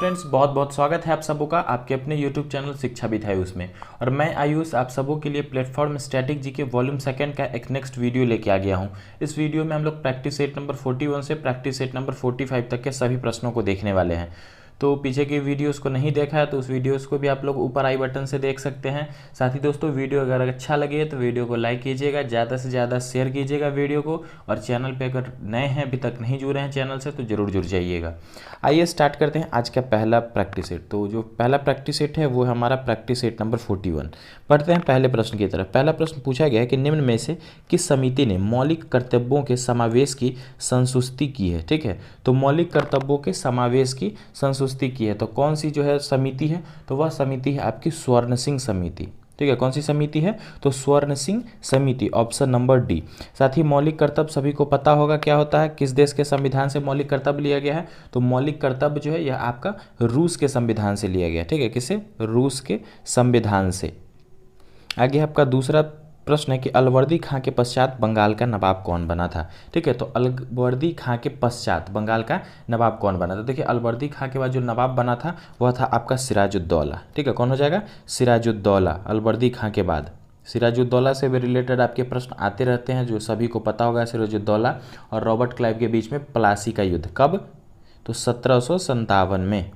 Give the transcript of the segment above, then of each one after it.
Friends, बहुत बहुत स्वागत है आप सबों का आपके अपने यूट्यूब चैनल शिक्षा विधायक में। और मैं आयुष आप सबों के लिए प्लेटफॉर्म स्टैटिक जी के वॉल्यूम सेकंड का एक नेक्स्ट वीडियो लेके आ गया हूं। इस वीडियो में हम लोग प्रैक्टिस सेट नंबर 41 से प्रैक्टिस सेट नंबर 45 तक के सभी प्रश्नों को देखने वाले हैं। तो पीछे की वीडियोस को नहीं देखा है तो उस वीडियोस को भी आप लोग ऊपर आई बटन से देख सकते हैं। साथ ही दोस्तों, वीडियो अगर अच्छा लगे तो वीडियो को लाइक कीजिएगा, ज़्यादा से ज़्यादा शेयर कीजिएगा वीडियो को। और चैनल पे अगर नए हैं, अभी तक नहीं जुड़े हैं चैनल से, तो ज़रूर जुड़ जाइएगा। आइए स्टार्ट करते हैं आज का पहला प्रैक्टिस सेट। तो जो पहला प्रैक्टिस सेट है वो है हमारा प्रैक्टिस सेट नंबर 41। पढ़ते हैं पहले प्रश्न की तरफ। पहला प्रश्न पूछा गया है कि निम्न में से किस समिति ने मौलिक कर्तव्यों के समावेश की संस्तुति की है। ठीक है, तो मौलिक कर्तव्यों के समावेश की संस्तुति की है, तो कौन सी जो है समिति है, तो वह समिति है आपकी स्वर्ण सिंह समिति। ठीक है, कौन सी समिति है, तो स्वर्ण सिंह समिति, ऑप्शन नंबर डी। साथ ही मौलिक कर्तव्य सभी को पता होगा क्या होता है, किस देश के संविधान से मौलिक कर्तव्य लिया गया है, तो मौलिक कर्तव्य जो है यह आपका रूस के संविधान से लिया गया। ठीक है, किससे, रूस के संविधान से। आगे आपका दूसरा प्रश्न है कि अलवर्दी खां के पश्चात बंगाल का नवाब कौन बना था। ठीक है, तो अलवर्दी खां के पश्चात बंगाल का नवाब कौन बना था। देखिए, अलवर्दी खां के बाद जो नवाब बना था वह था आपका सिराजुद्दौला। ठीक है, कौन हो जाएगा, सिराजुद्दौला। अलवर्दी खां के बाद सिराजुद्दौला से भी रिलेटेड आपके प्रश्न आते रहते हैं, जो सभी को पता होगा। सिराजुद्दौला और रॉबर्ट क्लाइव के बीच में प्लासी का युद्ध कब, तो 1757 में।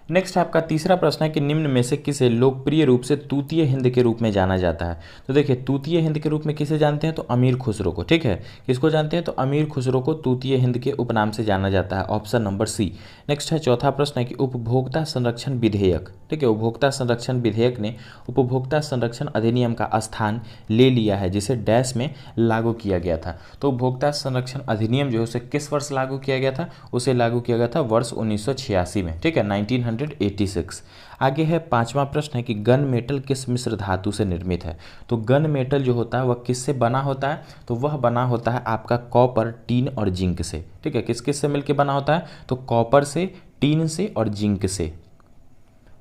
नेक्स्ट आपका तीसरा प्रश्न है कि निम्न में से किसे लोकप्रिय रूप से तूतीय हिंद के रूप में जाना जाता है। तो देखिए, तूतीय हिंद के रूप में किसे जानते हैं, तो अमीर खुसरो को। ठीक है, किसको जानते हैं, तो अमीर खुसरो को तूतीय हिंद के उपनाम से जाना जाता है, ऑप्शन नंबर सी। नेक्स्ट है चौथा प्रश्न है कि उपभोक्ता संरक्षण विधेयक। ठीक है, उपभोक्ता संरक्षण विधेयक ने उपभोक्ता संरक्षण अधिनियम का स्थान ले लिया है, जिसे डैश में लागू किया गया था। तो उपभोक्ता संरक्षण अधिनियम जो है उसे किस वर्ष लागू किया गया था, उसे लागू किया गया था वर्ष 1986 में। ठीक है, 1986। आगे है पांचवा प्रश्न है कि गन मेटल किस मिश्र धातु से निर्मित है। तो गन मेटल जो होता है वह किससे बना होता है, तो वह बना होता है आपका कॉपर, टीन और जिंक से। ठीक है, किस किस से मिलकर बना होता है, तो कॉपर से, टीन से और जिंक से।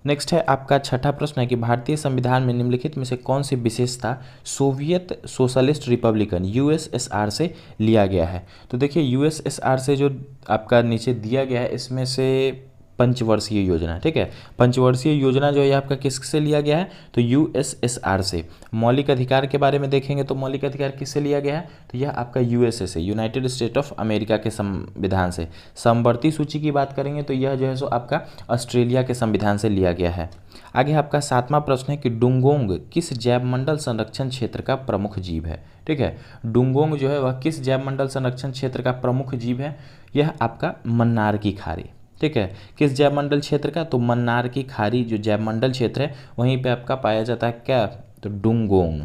नेक्स्ट है आपका छठा प्रश्न है कि भारतीय संविधान में निम्नलिखित में से कौन सी विशेषता सोवियत सोशलिस्ट रिपब्लिकन यूएसएसआर से लिया गया है। तो देखिए, यूएसएसआर से जो आपका नीचे दिया गया है इसमें से पंचवर्षीय योजना। ठीक है, पंचवर्षीय योजना जो है आपका किससे लिया गया है, तो यूएसएसआर से। मौलिक अधिकार के बारे में देखेंगे तो मौलिक अधिकार किससे लिया गया है, तो यह आपका यूएसए से, यूनाइटेड स्टेट ऑफ अमेरिका के संविधान से। समवर्ती सूची की बात करेंगे तो यह जो है सो आपका ऑस्ट्रेलिया के संविधान से लिया गया है। आगे आपका सातवां प्रश्न है कि डुंगोंग किस जैवमंडल संरक्षण क्षेत्र का प्रमुख जीव है। ठीक है, डुंगोंग जो है वह किस जैवमंडल संरक्षण क्षेत्र का प्रमुख जीव है, यह आपका मन्नार की खाड़ी। ठीक है, किस जैवमंडल क्षेत्र का, तो मन्नार की खाड़ी जो जैवमंडल क्षेत्र है वहीं पे आपका पाया जाता है क्या, तो डुंगोंग।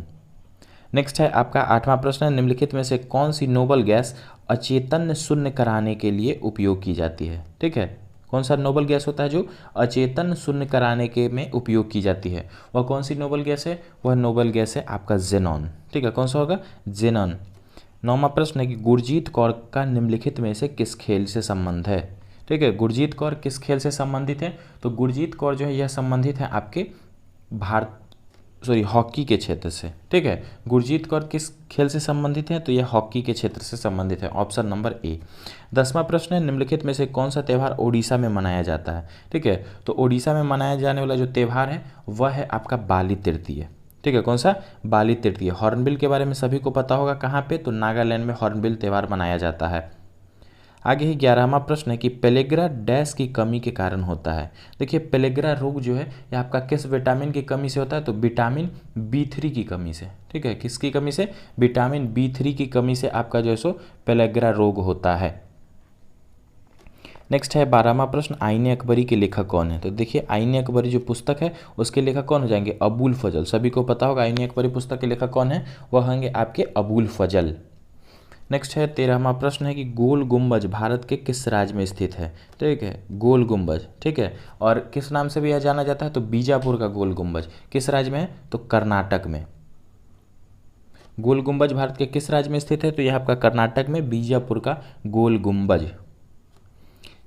नेक्स्ट है आपका आठवां प्रश्न है, निम्नलिखित में से कौन सी नोबल गैस अचेतन शून्य कराने के लिए उपयोग की जाती है। ठीक है, कौन सा नोबल गैस होता है जो अचेतन शून्य कराने के में उपयोग की जाती है, वह कौन सी नोबल गैस है, वह नोबल गैस है आपका जेनॉन। ठीक है, कौन सा होगा, जेनॉन। नौवां प्रश्न है कि गुरजीत कौर का निम्नलिखित में से किस खेल से संबंध है। ठीक है, गुरजीत कौर किस खेल से संबंधित है, तो गुरजीत कौर जो है यह संबंधित है आपके हॉकी के क्षेत्र से। ठीक है, गुरजीत कौर किस खेल से संबंधित है, तो यह हॉकी के क्षेत्र से संबंधित है, ऑप्शन नंबर ए। 10वां प्रश्न है, निम्नलिखित में से कौन सा त्यौहार ओडिशा में मनाया जाता है। ठीक है, तो ओडिशा में मनाया जाने वाला जो त्यौहार है वह है आपका बाली तृतीय। ठीक है, कौन सा, बाली तृतीय। हॉर्नबिल के बारे में सभी को पता होगा, कहाँ पे, तो नागालैंड में हॉर्नबिल त्यौहार मनाया जाता है। आगे ही 11वां प्रश्न है कि पेलेग्रा डैश की कमी के कारण होता है। देखिए, पेलेग्रा रोग जो है यह आपका किस विटामिन की कमी से होता है, तो विटामिन B3 की कमी से। ठीक है, किसकी कमी से, विटामिन B3 की कमी से आपका जो है सो पेलेग्रा रोग होता है। नेक्स्ट है 12वां प्रश्न, आईने अकबरी के लेखक कौन है। तो देखिए, आईने अकबरी जो पुस्तक है उसके लेखक कौन हो जाएंगे, अबुल फजल। सभी को पता होगा आईने अकबरी पुस्तक के लेखक कौन है, वह होंगे आपके अबुल फजल। नेक्स्ट है 13वां प्रश्न है कि गोल गुंबज भारत के किस राज्य में स्थित है। ठीक है, गोल गुंबज। ठीक है, और किस नाम से भी यह जाना जाता है, तो बीजापुर का गोल गुंबज किस राज्य में है, तो कर्नाटक में। गोल गुंबज भारत के किस राज्य में स्थित है, तो यह आपका कर्नाटक में बीजापुर का गोल गुंबज।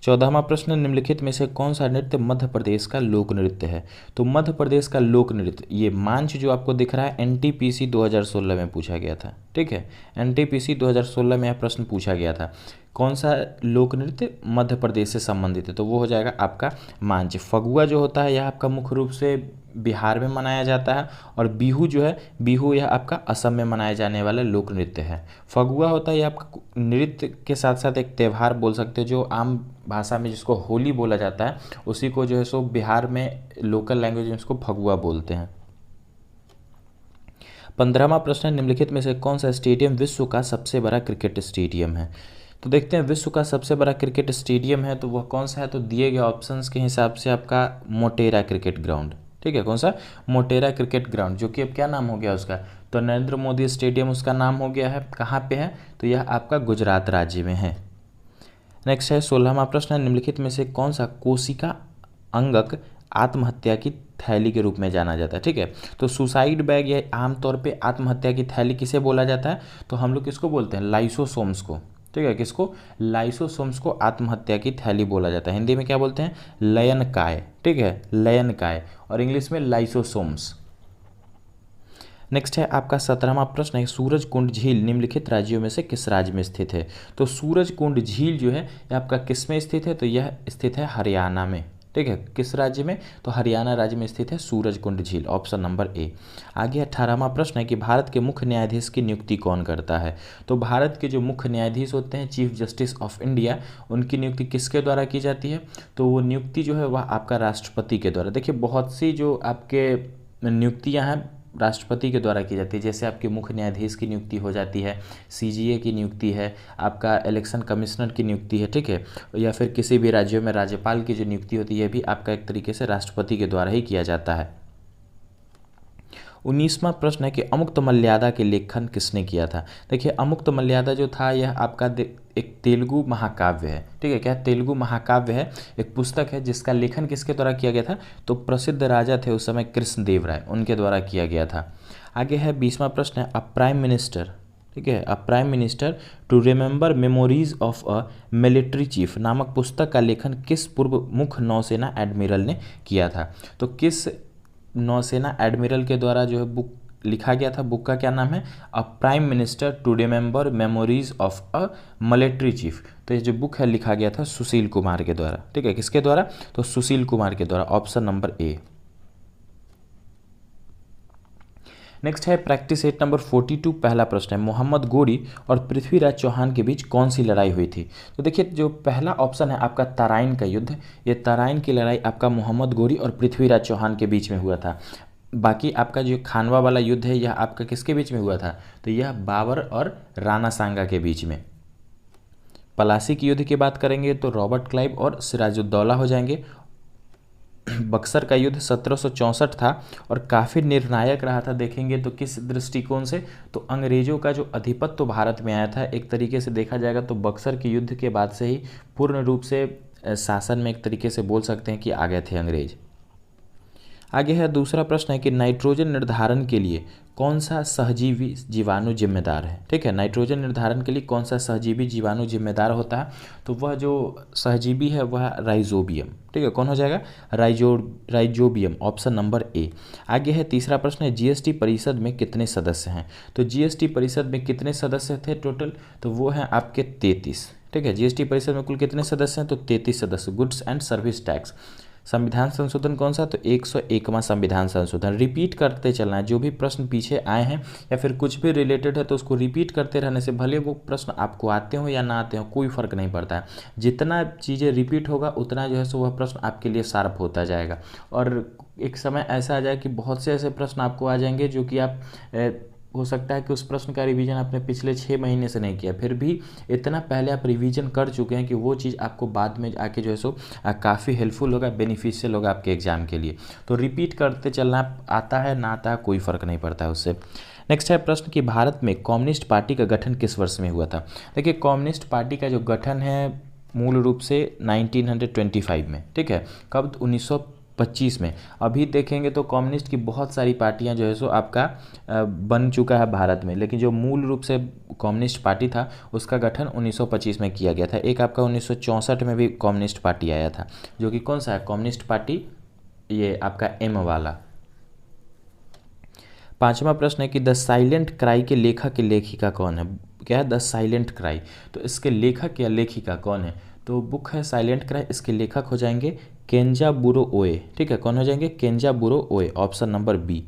14वां प्रश्न, निम्नलिखित में से कौन सा नृत्य मध्य प्रदेश का लोक नृत्य है। तो मध्य प्रदेश का लोक नृत्य, ये मांझ जो आपको दिख रहा है, एनटीपीसी 2016 में पूछा गया था। ठीक है, एनटीपीसी 2016 में यह प्रश्न पूछा गया था। कौन सा लोक नृत्य मध्य प्रदेश से संबंधित है, तो वो हो जाएगा आपका मांझ। फगुआ जो होता है यह आपका मुख्य रूप से बिहार में मनाया जाता है, और बिहू जो है, बिहू यह आपका असम में मनाया जाने वाला लोक नृत्य है। फगुआ होता है यह आपका नृत्य के साथ साथ एक त्यौहार बोल सकते हो, जो आम भाषा में जिसको होली बोला जाता है, उसी को जो है सो बिहार में लोकल लैंग्वेज में उसको फगुआ बोलते हैं। 15वां प्रश्न है, निम्नलिखित में से कौन सा स्टेडियम विश्व का सबसे बड़ा क्रिकेट स्टेडियम है। तो देखते हैं विश्व का सबसे बड़ा क्रिकेट स्टेडियम है तो वह कौन सा है, तो दिए गए ऑप्शंस के हिसाब से आपका मोटेरा क्रिकेट ग्राउंड, ठीक है, कौन सा, मोटेरा क्रिकेट ग्राउंड, जो कि अब क्या नाम हो गया उसका, तो नरेंद्र मोदी स्टेडियम उसका नाम हो गया है। कहाँ पे है, तो यह आपका गुजरात राज्य में है। नेक्स्ट है 16वां प्रश्न है, निम्नलिखित में से कौन सा कोशिका अंगक आत्महत्या की थैली के रूप में जाना जाता है, ठीक है। तो सुसाइड बैग या आमतौर पे आत्महत्या की थैली किसे बोला जाता है, तो हम लोग किसको बोलते हैं, लाइसोसोम्स को, ठीक है, किसको, लाइसोसोम्स को आत्महत्या की थैली बोला जाता है। हिंदी में क्या बोलते हैं, लयनकाय, ठीक है, लयनकाय, और इंग्लिश में लाइसोसोम्स। नेक्स्ट है आपका 17वां प्रश्न है, सूरज कुंड झील निम्नलिखित राज्यों में से किस राज्य में स्थित है। तो सूरज कुंड झील जो है यह आपका किस में स्थित है, तो यह स्थित है हरियाणा में, ठीक है, किस राज्य में, तो हरियाणा राज्य में स्थित है सूरज कुंड झील, ऑप्शन नंबर ए। आगे 18वां प्रश्न है कि भारत के मुख्य न्यायाधीश की नियुक्ति कौन करता है। तो भारत के जो मुख्य न्यायाधीश होते हैं, चीफ जस्टिस ऑफ इंडिया, उनकी नियुक्ति किसके द्वारा की जाती है, तो वो नियुक्ति जो है वह आपका राष्ट्रपति के द्वारा। देखिए बहुत सी जो आपके नियुक्तियाँ हैं राष्ट्रपति के द्वारा की जाती है, जैसे आपके मुख्य न्यायाधीश की नियुक्ति हो जाती है, सीजीए की नियुक्ति है, आपका इलेक्शन कमिश्नर की नियुक्ति है, ठीक है, या फिर किसी भी राज्यों में राज्यपाल की जो नियुक्ति होती है भी आपका एक तरीके से राष्ट्रपति के द्वारा ही किया जाता है। 19वां प्रश्न है कि अमुक्तमाल्यादा के लेखन किसने किया था। देखिए अमुक्तमाल्यादा जो था यह आपका एक तेलुगु महाकाव्य है, ठीक है, क्या तेलुगु महाकाव्य है, एक पुस्तक है जिसका लेखन किसके द्वारा किया गया था, तो प्रसिद्ध राजा थे उस समय कृष्णदेव राय, उनके द्वारा किया गया था। आगे है 20वां प्रश्न है, अ प्राइम मिनिस्टर, ठीक है, a prime minister to remember memories of a military chief नामक पुस्तक का लेखन किस पूर्व मुख्य नौसेना एडमिरल ने किया था। तो किस नौसेना एडमिरल के द्वारा जो है बुक लिखा गया था, बुक का क्या नाम है, a prime minister to remember memories of a military chief. तो ये जो बुक है लिखा गया था सुशील कुमार के द्वारा, ठीक है, किसके द्वारा, तो सुशील कुमार के द्वारा, ऑप्शन नंबर ए। नेक्स्ट है प्रैक्टिस सेट नंबर 42, पहला प्रश्न है, मोहम्मद गोरी और पृथ्वीराज चौहान के बीच कौन सी लड़ाई हुई थी। तो देखिए जो पहला ऑप्शन है आपका तराइन का युद्ध, ये तराइन की लड़ाई आपका मोहम्मद गोरी और पृथ्वीराज चौहान के बीच में हुआ था। बाकी आपका जो खानवा वाला युद्ध है यह आपका किसके बीच में हुआ था, तो यह बाबर और राणा सांगा के बीच में। पलासी के युद्ध की बात करेंगे तो रॉबर्ट क्लाइव और सिराजुद्दौला हो जाएंगे। बक्सर का युद्ध 1764 था और काफ़ी निर्णायक रहा था, देखेंगे तो किस दृष्टिकोण से, तो अंग्रेज़ों का जो आधिपत्य तो भारत में आया था, एक तरीके से देखा जाएगा तो बक्सर के युद्ध के बाद से ही पूर्ण रूप से शासन में एक तरीके से बोल सकते हैं कि आ गए थे अंग्रेज। आगे है दूसरा प्रश्न है कि नाइट्रोजन निर्धारण के लिए कौन सा सहजीवी जीवाणु जिम्मेदार है, ठीक है, नाइट्रोजन निर्धारण के लिए कौन सा सहजीवी जीवाणु जिम्मेदार होता है, तो वह जो सहजीवी है वह राइजोबियम, ठीक है, कौन हो जाएगा, राइजोबियम, ऑप्शन नंबर ए। आगे है तीसरा प्रश्न है, जीएसटी परिषद में कितने सदस्य हैं। तो जीएसटी परिषद में कितने सदस्य थे टोटल, तो वो हैं आपके 33, ठीक है, जीएसटी परिषद में कुल कितने सदस्य हैं, तो 33 सदस्य। Goods and service tax. संविधान संशोधन कौन सा, तो 101वां संविधान संशोधन। रिपीट करते चलना है, जो भी प्रश्न पीछे आए हैं या फिर कुछ भी रिलेटेड है तो उसको रिपीट करते रहने से भले वो प्रश्न आपको आते हो या ना आते हो कोई फ़र्क नहीं पड़ता है, जितना चीज़ें रिपीट होगा उतना जो है सो वह प्रश्न आपके लिए शार्प होता जाएगा। और एक समय ऐसा आ जाए कि बहुत से ऐसे प्रश्न आपको आ जाएंगे जो कि आप हो सकता है कि उस प्रश्न का रिवीजन आपने पिछले 6 महीने से नहीं किया, फिर भी इतना पहले आप रिवीजन कर चुके हैं कि वो चीज़ आपको बाद में आके जो है सो काफ़ी हेल्पफुल होगा, बेनिफिशियल होगा आपके एग्जाम के लिए। तो रिपीट करते चलना, आता है ना आता है कोई फ़र्क नहीं पड़ता है उससे। नेक्स्ट है प्रश्न कि भारत में कम्युनिस्ट पार्टी का गठन किस वर्ष में हुआ था। देखिए कम्युनिस्ट पार्टी का जो गठन है मूल रूप से 1925 में, ठीक है, कब, 1925 में। अभी देखेंगे तो कम्युनिस्ट की बहुत सारी पार्टियां जो है सो आपका बन चुका है भारत में, लेकिन जो मूल रूप से कम्युनिस्ट पार्टी था उसका गठन 1925 में किया गया था। एक आपका 1964 में भी कम्युनिस्ट पार्टी आया था, जो कि कौन सा है, कम्युनिस्ट पार्टी, ये आपका एम वाला। पांचवा प्रश्न है कि द साइलेंट क्राई के लेखक की लेखिका कौन है। क्या है, द साइलेंट क्राई। तो इसके लेखक या लेखिका कौन है? तो बुक है साइलेंट क्राई, इसके लेखक हो जाएंगे केंजाबुरो ओए। ठीक है, कौन हो जाएंगे? केंजाबुरो ओए, ऑप्शन नंबर बी।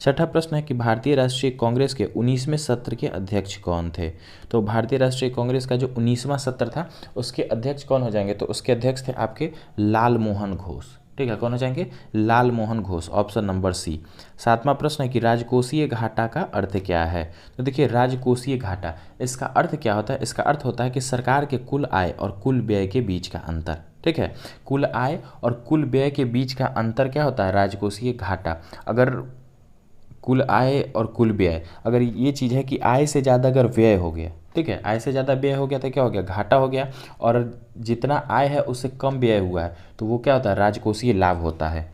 छठा प्रश्न है कि भारतीय राष्ट्रीय कांग्रेस के 19वें सत्र के अध्यक्ष कौन थे? तो भारतीय राष्ट्रीय कांग्रेस का जो 19वां सत्र था उसके अध्यक्ष कौन हो जाएंगे? तो उसके अध्यक्ष थे आपके लाल मोहन घोष। ठीक है, कौन हो जाएंगे? Lal Mohan Ghosh, option number C. सातवां प्रश्न है कि राजकोषीय घाटा का अर्थ क्या है? तो देखिए, राजकोषीय घाटा, इसका अर्थ क्या होता है? इसका अर्थ होता है कि सरकार के कुल आय और कुल व्यय के बीच का अंतर। ठीक है, कुल आय और कुल व्यय के बीच का अंतर क्या होता है? राजकोषीय घाटा। अगर कुल आय और कुल व्यय, अगर ये चीज़ है कि आय से ज़्यादा अगर व्यय हो गया, ठीक है, आय से ज़्यादा व्यय हो गया तो क्या हो गया? घाटा हो गया। और जितना आय है उससे कम व्यय हुआ है तो वो क्या होता है? राजकोषीय लाभ होता है।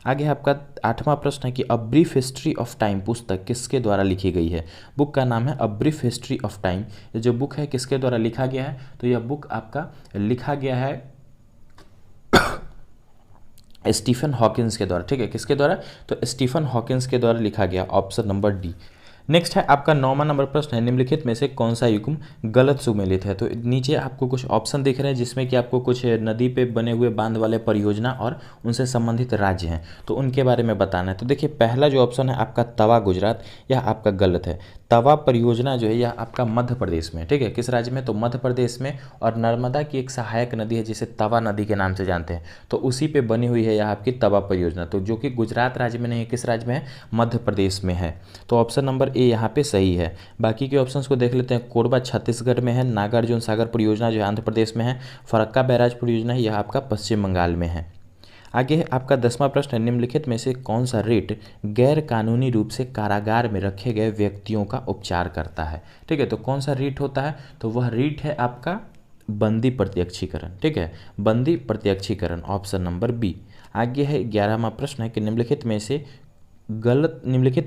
आगे आपका आठवां प्रश्न है कि a brief history of time पुस्तक किसके द्वारा लिखी गई है? बुक का नाम है a brief history of time. ये जो बुक है किसके द्वारा लिखा गया है? तो यह बुक आपका लिखा गया है स्टीफन हॉकिंस के द्वारा। ठीक है, किसके द्वारा? तो स्टीफन हॉकिंस के द्वारा लिखा गया, ऑप्शन नंबर डी। नेक्स्ट है आपका 9वां नंबर प्रश्न है, निम्नलिखित में से कौन सा युग्म गलत सुमेलित है? तो नीचे आपको कुछ ऑप्शन दिख रहे हैं जिसमें कि आपको कुछ नदी पे बने हुए बांध वाले परियोजना और उनसे संबंधित राज्य हैं, तो उनके बारे में बताना है। तो देखिए, पहला जो ऑप्शन है आपका तवा गुजरात, यह आपका गलत है। तवा परियोजना जो है यह आपका मध्य प्रदेश में। ठीक है, किस राज्य में? तो मध्य प्रदेश में। और नर्मदा की एक सहायक नदी है जिसे तवा नदी के नाम से जानते हैं, तो उसी पे बनी हुई है यह आपकी तवा परियोजना, तो जो कि गुजरात राज्य में नहीं है, किस राज्य में है? मध्य प्रदेश में है। तो ऑप्शन नंबर ए यहाँ पे सही है। बाकी के ऑप्शंस को देख लेते हैं। कोरबा छत्तीसगढ़ में है, नागार्जुन सागर परियोजना जो आंध्र प्रदेश में है, फरक्का बैराज परियोजना है, यह आपका पश्चिम बंगाल में है। आगे है आपका 10वां प्रश्न है, निम्नलिखित में से कौन सा रिट गैर कानूनी रूप से कारागार में रखे गए व्यक्तियों का उपचार करता है? ठीक है, तो कौन सा रिट होता है? तो वह रिट है आपका बंदी प्रत्यक्षीकरण। ठीक है, बंदी प्रत्यक्षीकरण, ऑप्शन नंबर बी। आगे है 11वां प्रश्न है कि निम्नलिखित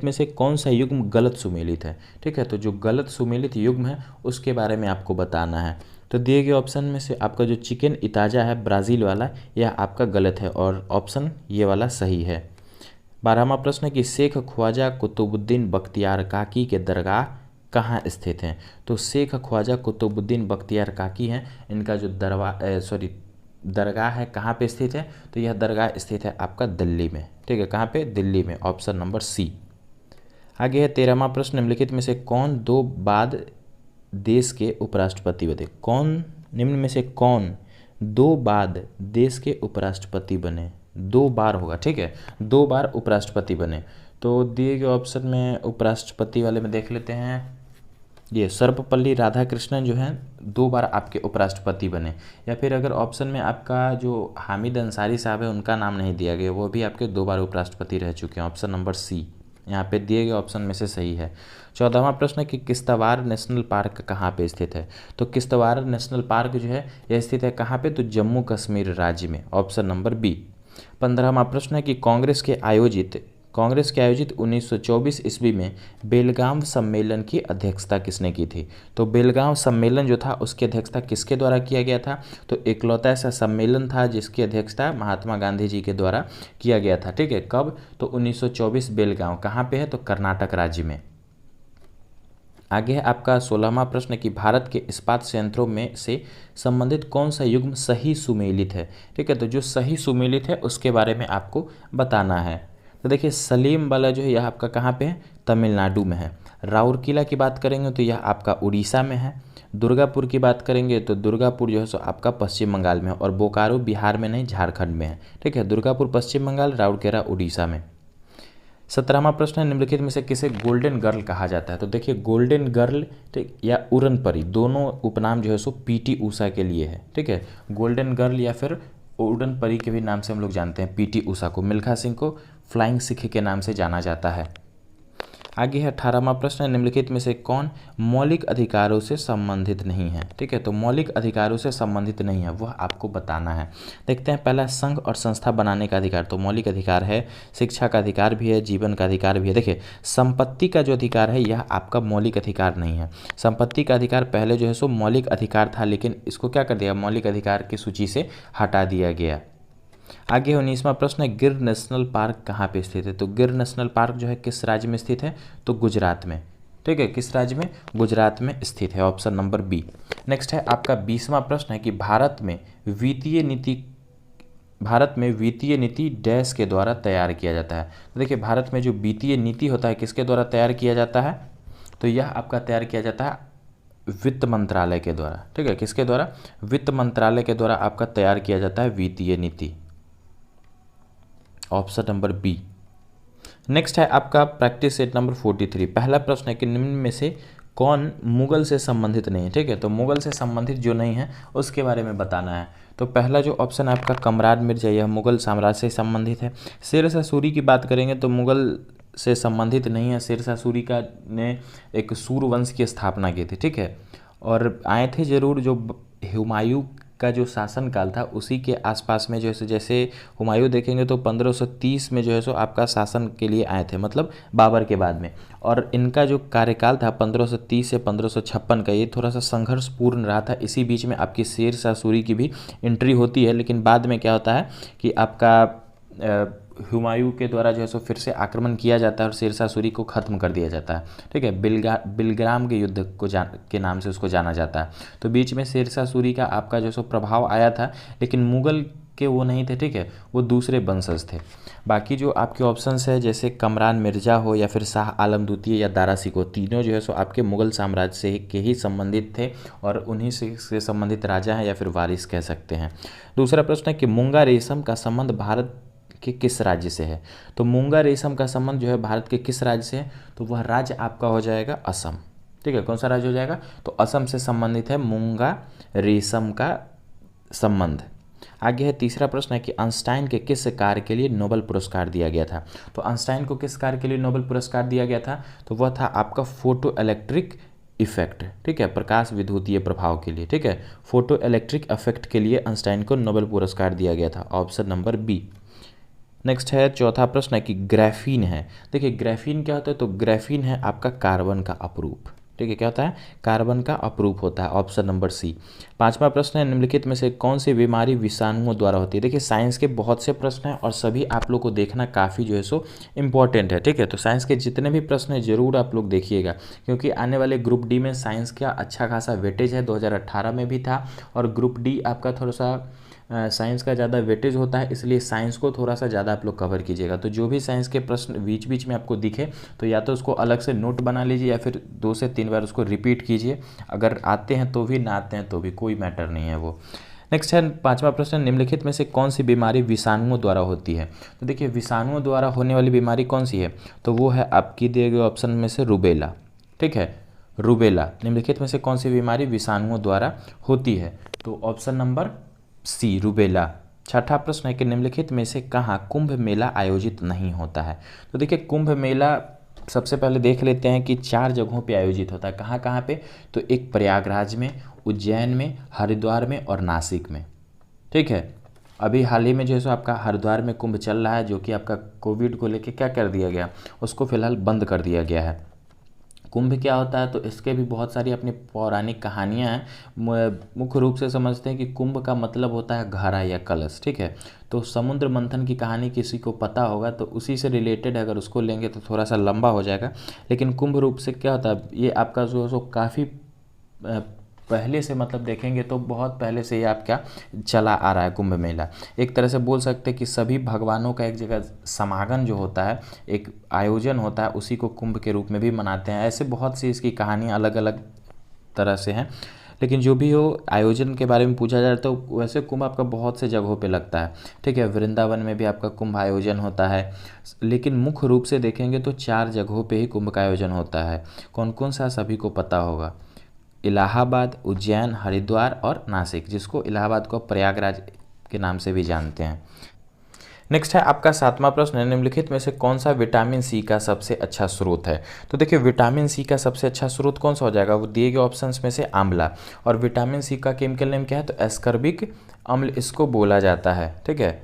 में से कौन सा युग्म गलत सुमेलित है? ठीक है, तो जो गलत सुमेलित युग्म है उसके बारे में आपको बताना है। तो दिए गए ऑप्शन में से आपका जो चिकन इताजा है ब्राज़ील वाला, यह आपका गलत है और ऑप्शन ये वाला सही है। 12वां प्रश्न है कि शेख ख्वाजा कुतुबुद्दीन बख्तियार काकी के दरगाह कहाँ स्थित हैं? तो शेख ख्वाजा कुतुबुद्दीन बख्तियार काकी हैं, इनका जो दरगाह है कहाँ पे स्थित है? तो यह दरगाह स्थित है आपका दिल्ली में। ठीक है, कहाँ पे? दिल्ली में, ऑप्शन नंबर सी। आगे है 13वां प्रश्न, निम्नलिखित में से कौन दो बाद देश के उपराष्ट्रपति बने? निम्न में से कौन दो बाद देश के उपराष्ट्रपति बने? 2 बार होगा। ठीक है, 2 बार उपराष्ट्रपति बने। तो दिए गए ऑप्शन में उपराष्ट्रपति वाले में देख लेते हैं। ये सर्वपल्ली राधाकृष्णन जो हैं 2 बार आपके उपराष्ट्रपति बने। या फिर अगर ऑप्शन में आपका जो हामिद अंसारी साहब है उनका नाम नहीं दिया गया, वो भी आपके 2 बार उपराष्ट्रपति रह चुके हैं, ऑप्शन नंबर सी यहाँ पे दिए गए ऑप्शन में से सही है। 14वां प्रश्न है कि किश्तवाड़ नेशनल पार्क कहाँ पे स्थित है? तो किश्तवाड़ नेशनल पार्क जो है यह स्थित है कहाँ पे? तो जम्मू कश्मीर राज्य में, ऑप्शन नंबर बी। 15वां प्रश्न है कि कांग्रेस के आयोजित 1924 ईस्वी में बेलगाम सम्मेलन की अध्यक्षता किसने की थी? तो बेलगाम सम्मेलन जो था उसकी अध्यक्षता किसके द्वारा किया गया था? तो इकलौता ऐसा सम्मेलन था जिसकी अध्यक्षता महात्मा गांधी जी के द्वारा किया गया था। ठीक है, कब? तो 1924 बेलगाम कहाँ पे है? तो कर्नाटक राज्य में। आगे है आपका 16वां प्रश्न कि भारत के इस्पात संयंत्रों में से संबंधित कौन सा युग्म सही सुमेलित है? ठीक है, तो जो सही सुमेलित है उसके बारे में आपको बताना है। तो देखिए, सलीम वाला जो है यह आपका कहाँ पे है? तमिलनाडु में है। राउरकेला की बात करेंगे तो यह आपका उड़ीसा में है। दुर्गापुर की बात करेंगे तो दुर्गापुर जो है सो आपका पश्चिम बंगाल में है। और बोकारो बिहार में नहीं, झारखंड में है। ठीक है, दुर्गापुर पश्चिम बंगाल, राउरकेला उड़ीसा में। 17वां प्रश्न है, निम्नलिखित में से किसे गोल्डन गर्ल कहा जाता है? तो देखिए, गोल्डन गर्ल ठीक या उड़न परी, दोनों उपनाम जो है सो पीटी उषा के लिए है। ठीक है, गोल्डन गर्ल या फिर उड़न परी के भी नाम से हम लोग जानते हैं पीटी उषा को। मिल्खा सिंह को फ्लाइंग सिख के नाम से जाना जाता है। आगे है 18वां प्रश्न, निम्नलिखित में से कौन मौलिक अधिकारों से संबंधित नहीं है? ठीक है, तो मौलिक अधिकारों से संबंधित नहीं है वह आपको बताना है। देखते हैं, पहला संघ और संस्था बनाने का अधिकार, तो मौलिक अधिकार है। शिक्षा का अधिकार भी है, जीवन का अधिकार भी है। देखिए, संपत्ति का जो अधिकार है यह आपका मौलिक अधिकार नहीं है। संपत्ति का अधिकार पहले जो है सो मौलिक अधिकार था, लेकिन इसको क्या कर दिया? मौलिक अधिकार की सूची से हटा दिया गया। आगे 19वां प्रश्न है, गिर नेशनल पार्क कहाँ पे स्थित है? तो गिर नेशनल पार्क जो है किस राज्य में स्थित है? तो गुजरात में। ठीक है, किस राज्य में? गुजरात में स्थित है, ऑप्शन नंबर बी। नेक्स्ट है आपका 20वां प्रश्न है कि भारत में वित्तीय नीति डैश के द्वारा तैयार किया जाता है। तो देखिए, भारत में जो वित्तीय नीति होता है किसके द्वारा तैयार किया जाता है? तो यह आपका तैयार किया जाता है वित्त मंत्रालय के द्वारा। ठीक है, किसके द्वारा? वित्त मंत्रालय के द्वारा आपका तैयार किया जाता है वित्तीय नीति, ऑप्शन नंबर बी। नेक्स्ट है आपका प्रैक्टिस सेट नंबर 43। पहला प्रश्न है कि निम्न में से कौन मुगल से संबंधित नहीं है? ठीक है, तो मुगल से संबंधित जो नहीं है उसके बारे में बताना है। तो पहला जो ऑप्शन है आपका कमरान मिर्जा, यह मुगल साम्राज्य से संबंधित है। शेरशाह सूरी की बात करेंगे तो मुगल से संबंधित नहीं है। शेरशाह सूरी का ने एक सूर्यवंश की स्थापना की थी। ठीक है, और आए थे जरूर, जो हुमायूं का जो शासनकाल था उसी के आसपास में जो है, जैसे हुमायूं देखेंगे तो 1530 में जो है सो आपका शासन के लिए आए थे, मतलब बाबर के बाद में। और इनका जो कार्यकाल था 1530 से 1556 का, ये थोड़ा सा संघर्षपूर्ण रहा था। इसी बीच में आपकी शेरशाह सूरी की भी एंट्री होती है, लेकिन बाद में क्या होता है कि आपका हुमायूं के द्वारा जो है सो फिर से आक्रमण किया जाता है और शेरशाह सूरी को ख़त्म कर दिया जाता है। ठीक है, बिलग्राम के युद्ध को के नाम से उसको जाना जाता है। तो बीच में शेरशाह सूरी का आपका जो सो प्रभाव आया था, लेकिन मुगल के वो नहीं थे। ठीक है, वो दूसरे वंशज थे। बाकी जो आपके ऑप्शंस है जैसे कमरान मिर्जा हो या फिर शाह आलम द्वितीय या दारा सिकोह, तीनों जो है सो आपके मुगल साम्राज्य से के ही संबंधित थे और उन्हीं से संबंधित राजा हैं या फिर वारिस कह सकते हैं। दूसरा प्रश्न है कि मूंगा रेशम का संबंध भारत के किस राज्य से है? तो मूंगा रेशम का संबंध जो है भारत के किस राज्य से है? तो वह राज्य आपका हो जाएगा असम। ठीक है, कौन सा राज्य हो जाएगा? तो असम से संबंधित है मूंगा रेशम का संबंध। आगे है तीसरा प्रश्न है कि आइंस्टाइन के किस कार्य के लिए नोबेल पुरस्कार दिया गया था? तो आइंस्टाइन को किस कार्य के लिए नोबेल पुरस्कार दिया गया था? तो वह था आपका फोटो इलेक्ट्रिक इफेक्ट। ठीक है, प्रकाश विद्युतीय प्रभाव के लिए। ठीक है, फोटो इलेक्ट्रिक इफेक्ट के लिए आइंस्टाइन को नोबेल पुरस्कार दिया गया था, ऑप्शन नंबर बी। नेक्स्ट है चौथा प्रश्न है कि ग्राफीन है। देखिए, ग्राफीन क्या होता है? तो ग्राफीन है आपका कार्बन का अपरूप। ठीक है, क्या होता है? कार्बन का अपरूप होता है, ऑप्शन नंबर सी। पांचवा प्रश्न है निम्नलिखित में से कौन सी बीमारी विषाणुओं द्वारा होती है? देखिए, साइंस के बहुत से प्रश्न हैं और सभी आप लोग को देखना काफ़ी जो है सो इम्पॉर्टेंट है। ठीक है, तो साइंस के जितने भी प्रश्न हैं जरूर आप लोग देखिएगा, क्योंकि आने वाले ग्रुप डी में साइंस का अच्छा खासा वेटेज है। 2018 में भी था और ग्रुप डी आपका थोड़ा सा साइंस का ज़्यादा वेटेज होता है, इसलिए साइंस को थोड़ा सा ज़्यादा आप लोग कवर कीजिएगा। तो जो भी साइंस के प्रश्न बीच बीच में आपको दिखे तो या तो उसको अलग से नोट बना लीजिए या फिर 2 से 3 बार उसको रिपीट कीजिए। अगर आते हैं तो भी, ना आते हैं तो भी, कोई मैटर नहीं है वो। नेक्स्ट है पांचवा प्रश्न, निम्नलिखित में से कौन सी बीमारी विषाणुओं द्वारा होती है? तो देखिए, विषाणुओं द्वारा होने वाली बीमारी कौन सी है? तो वो है आपकी दिए गए ऑप्शन में से रूबेला। ठीक है, रूबेला निम्नलिखित में से कौन सी बीमारी विषाणुओं द्वारा होती है? तो ऑप्शन नंबर सी, रूबेला। छठा प्रश्न है कि निम्नलिखित में से कहाँ कुंभ मेला आयोजित नहीं होता है? तो देखिए, कुंभ मेला सबसे पहले देख लेते हैं कि 4 जगहों पे आयोजित होता है। कहाँ कहाँ पे? तो एक प्रयागराज में, उज्जैन में, हरिद्वार में और नासिक में। ठीक है, अभी हाल ही में जो है सो आपका हरिद्वार में कुंभ चल रहा है, जो कि आपका कोविड को लेके क्या कर दिया गया, उसको फिलहाल बंद कर दिया गया है। कुंभ क्या होता है? तो इसके भी बहुत सारी अपनी पौराणिक कहानियाँ हैं। मुख्य रूप से समझते हैं कि कुंभ का मतलब होता है घड़ा या कलश। ठीक है, तो समुद्र मंथन की कहानी किसी को पता होगा तो उसी से रिलेटेड अगर उसको लेंगे तो थोड़ा सा लंबा हो जाएगा। लेकिन कुंभ रूप से क्या होता है, ये आपका जो है सो काफ़ी पहले से, मतलब देखेंगे तो बहुत पहले से ये आपका चला आ रहा है कुंभ मेला। एक तरह से बोल सकते हैं कि सभी भगवानों का एक जगह समागम जो होता है, एक आयोजन होता है, उसी को कुंभ के रूप में भी मनाते हैं। ऐसे बहुत सी इसकी कहानियाँ अलग अलग तरह से हैं, लेकिन जो भी हो, आयोजन के बारे में पूछा जाए तो वैसे कुंभ आपका बहुत से जगहों पे लगता है। ठीक है, वृंदावन में भी आपका कुंभ आयोजन होता है, लेकिन मुख्य रूप से देखेंगे तो 4 जगहों पे ही कुंभ का आयोजन होता है। कौन कौन सा सभी को पता होगा? इलाहाबाद, उज्जैन, हरिद्वार और नासिक, जिसको इलाहाबाद को प्रयागराज के नाम से भी जानते हैं। नेक्स्ट है आपका 7वां प्रश्न है, निम्नलिखित में से कौन सा विटामिन सी का सबसे अच्छा स्रोत है? तो देखिए, विटामिन सी का सबसे अच्छा स्रोत कौन सा हो जाएगा? वो दिए गए ऑप्शंस में से आंवला। और विटामिन सी का केमिकल नेम क्या है? तो एस्कर्बिक अम्ल इसको बोला जाता है। ठीक है,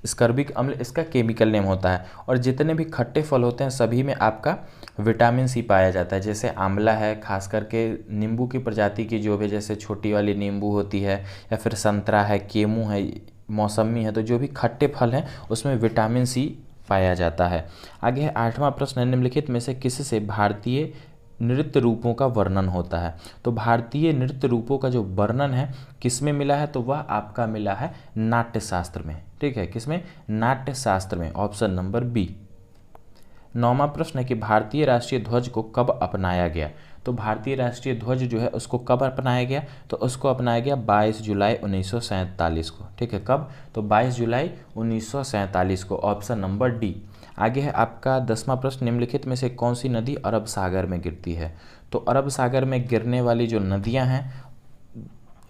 स्कर्बिक अम्ल इसका केमिकल नेम होता है। और जितने भी खट्टे फल होते हैं सभी में आपका विटामिन सी पाया जाता है। जैसे आंवला है, खास करके नींबू की प्रजाति की जो भी, जैसे छोटी वाली नींबू होती है, या फिर संतरा है, केमू है, मौसमी है, तो जो भी खट्टे फल हैं उसमें विटामिन सी पाया जाता है। आगे है 8वां प्रश्न है, निम्नलिखित में से किससे भारतीय नृत्य रूपों का वर्णन होता है। तो भारतीय नृत्य रूपों का जो वर्णन है किस में मिला है, तो वह आपका मिला है नाट्य शास्त्र में। ठीक है, किसमें? नाट्य शास्त्र में, ऑप्शन नंबर बी। 9वां प्रश्न है कि भारतीय राष्ट्रीय ध्वज को कब अपनाया गया। तो भारतीय राष्ट्रीय ध्वज जो है उसको कब अपनाया गया, तो उसको अपनाया गया 22 जुलाई 1947 को। ठीक है, कब? तो 22 जुलाई 1947 को, ऑप्शन नंबर डी। आगे है आपका 10वां प्रश्न, निम्नलिखित में से कौन सी नदी अरब सागर में गिरती है। तो अरब सागर में गिरने वाली जो नदियां हैं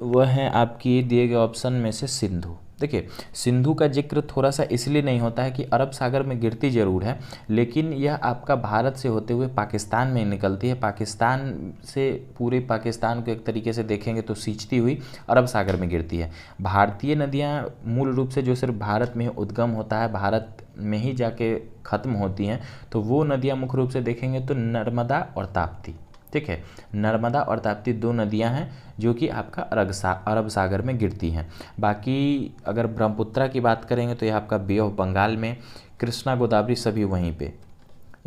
वह हैं आपकी दिए गए ऑप्शन में से सिंधु। देखिए, सिंधु का जिक्र थोड़ा सा इसलिए नहीं होता है कि अरब सागर में गिरती जरूर है, लेकिन यह आपका भारत से होते हुए पाकिस्तान में निकलती है। पाकिस्तान से पूरे पाकिस्तान को एक तरीके से देखेंगे तो सींचती हुई अरब सागर में गिरती है। भारतीय नदियाँ मूल रूप से जो सिर्फ भारत में उद्गम होता है, भारत में ही जाके ख़त्म होती हैं, तो वो नदियाँ मुख्य रूप से देखेंगे तो नर्मदा और ताप्ती। ठीक है, नर्मदा और ताप्ती दो नदियां हैं जो कि आपका अरब सागर में गिरती हैं। बाकी अगर ब्रह्मपुत्रा की बात करेंगे तो यह आपका बे ऑफ बंगाल में, कृष्णा गोदावरी सभी वहीं पे।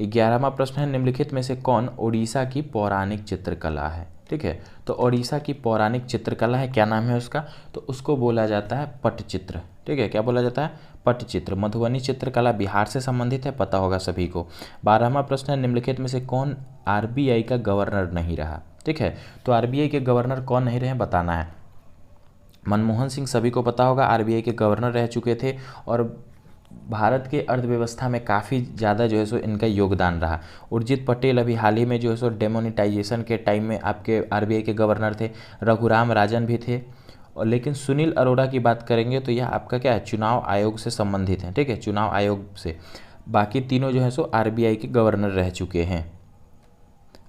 11वां प्रश्न है, निम्नलिखित में से कौन ओडिशा की पौराणिक चित्रकला है। ठीक है, तो ओडिशा की पौराणिक चित्रकला है, क्या नाम है उसका, तो उसको बोला जाता है पट्टचित्र। ठीक है, क्या बोला जाता है? पट्टचित्र। मधुबनी चित्रकला बिहार से संबंधित है, पता होगा सभी को। 12वां प्रश्न है, निम्नलिखित में से कौन आरबीआई का गवर्नर नहीं रहा। ठीक है, तो आरबीआई के गवर्नर कौन नहीं रहे बताना है। मनमोहन सिंह सभी को पता होगा, आरबीआई के गवर्नर रह चुके थे और भारत के अर्थव्यवस्था में काफ़ी ज़्यादा जो है सो इनका योगदान रहा। उर्जित पटेल अभी हाल ही में जो है सो डेमोनेटाइजेशन के टाइम में आपके आरबीआई के गवर्नर थे। रघुराम राजन भी थे। और लेकिन सुनील अरोड़ा की बात करेंगे तो यह आपका क्या है, चुनाव आयोग से संबंधित है। ठीक है, चुनाव आयोग से। बाकी तीनों जो है सो आरबीआई के गवर्नर रह चुके हैं।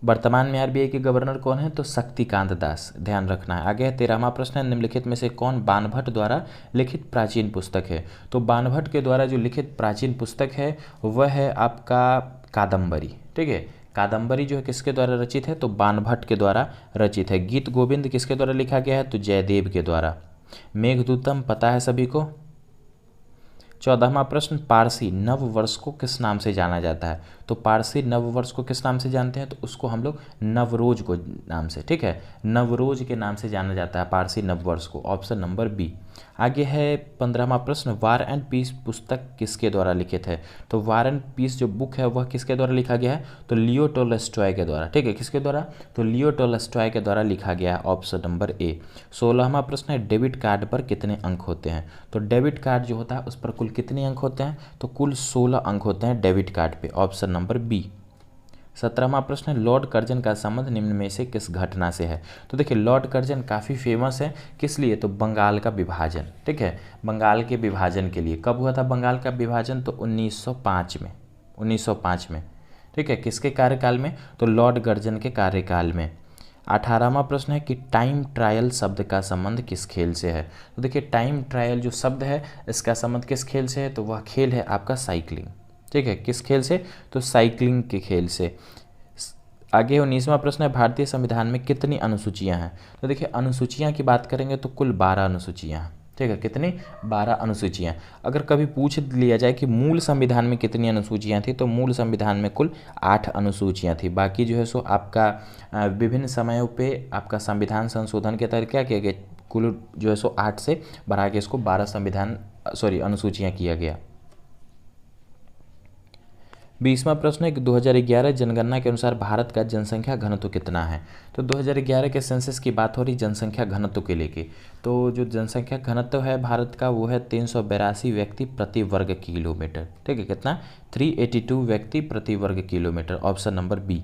वर्तमान में आरबीआई के गवर्नर कौन है, तो शक्तिकांत दास, ध्यान रखना है। आगे 13वां प्रश्न है, निम्नलिखित में से कौन बाणभट्ट द्वारा लिखित प्राचीन पुस्तक है। तो बाणभट्ट के द्वारा जो लिखित प्राचीन पुस्तक है वह है आपका कादम्बरी। ठीक है, कादम्बरी जो है किसके द्वारा रचित है, तो बाणभट्ट के द्वारा रचित है। गीत गोविंद किसके द्वारा लिखा गया है, तो जयदेव के द्वारा। मेघदूतम पता है सभी को। 14वां प्रश्न, पारसी नव वर्ष को किस नाम से जाना जाता है। तो पारसी नव वर्ष को किस नाम से जानते हैं, तो उसको हम लोग नवरोज को नाम से, ठीक है, नवरोज के नाम से जाना जाता है पारसी नव वर्ष को, ऑप्शन नंबर बी। आगे है 15वां प्रश्न, वार एंड पीस पुस्तक किसके द्वारा लिखित है। तो वार एंड पीस जो बुक है वह किसके द्वारा लिखा गया है, तो लियो टोल्स्टॉय के द्वारा। ठीक है, किसके द्वारा, तो लियो टोल्स्टॉय के द्वारा लिखा गया है, ऑप्शन नंबर ए। 16वां प्रश्न है, डेबिट कार्ड पर कितने अंक होते हैं। तो डेबिट कार्ड जो होता है उस पर कुल कितने अंक होते हैं, तो कुल 16 अंक होते हैं डेबिट कार्ड पे, ऑप्शन नंबर बी। 17वां प्रश्न है, लॉर्ड कर्जन का संबंध निम्न में से किस घटना से है। तो देखिए, लॉर्ड कर्जन काफ़ी फेमस है, किस लिए, तो बंगाल का विभाजन। ठीक है, बंगाल के विभाजन के लिए। कब हुआ था बंगाल का विभाजन, तो 1905 में। ठीक है, किसके कार्यकाल में, तो लॉर्ड कर्जन के कार्यकाल में। 18वां प्रश्न है कि टाइम ट्रायल शब्द का संबंध किस खेल से है। तो देखिए, टाइम ट्रायल जो शब्द है इसका संबंध किस खेल से है, तो वह खेल है आपका साइकिलिंग। ठीक है, किस खेल से, तो साइकिलिंग के खेल से। आगे 19वां प्रश्न है, भारतीय संविधान में कितनी अनुसूचियां हैं। तो देखिए, अनुसूचियां की बात करेंगे तो कुल 12 अनुसूचियां हैं। ठीक है, कितनी, 12 अनुसूचियां। अगर कभी पूछ लिया जाए कि मूल संविधान में कितनी अनुसूचियां थी, तो मूल संविधान में कुल 8 अनुसूचियां थी। बाकी जो है सो आपका विभिन्न समयों पे आपका संविधान संशोधन के तहत क्या किया गया, कुल जो है सो 8 से बढ़ा के इसको 12 अनुसूचियां किया गया। 20वां प्रश्न है कि 2011 जनगणना के अनुसार भारत का जनसंख्या घनत्व कितना है। तो 2011 के सेंसस की बात हो रही जनसंख्या घनत्व के लेके। तो जो जनसंख्या घनत्व है भारत का वो है 382 व्यक्ति प्रति वर्ग किलोमीटर। ठीक है, कितना, 382 व्यक्ति प्रति वर्ग kilometre, option number B.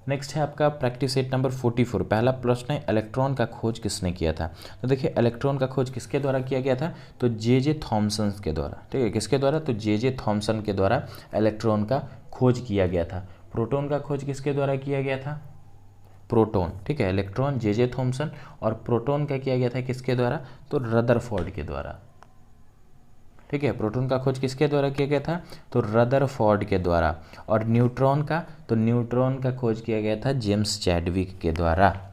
Next है आपका प्रैक्टिस सेट नंबर 44। पहला प्रश्न है, इलेक्ट्रॉन का खोज किसने किया था। तो देखिए, इलेक्ट्रॉन का खोज किसके द्वारा किया गया था, तो जे थॉमसन के द्वारा। ठीक है, किसके द्वारा, तो जे थॉमसन के द्वारा इलेक्ट्रॉन का खोज किया गया था। प्रोटॉन का खोज किसके द्वारा किया गया था, प्रोटॉन। ठीक है, इलेक्ट्रॉन जे थॉमसन, और प्रोटॉन का किया गया था किसके द्वारा, तो रदरफोर्ड के द्वारा। ठीक है, प्रोटॉन का खोज किसके द्वारा किया गया था, तो रदरफोर्ड के द्वारा। और न्यूट्रॉन का, तो न्यूट्रॉन का खोज किया गया था जेम्स चैडविक के द्वारा।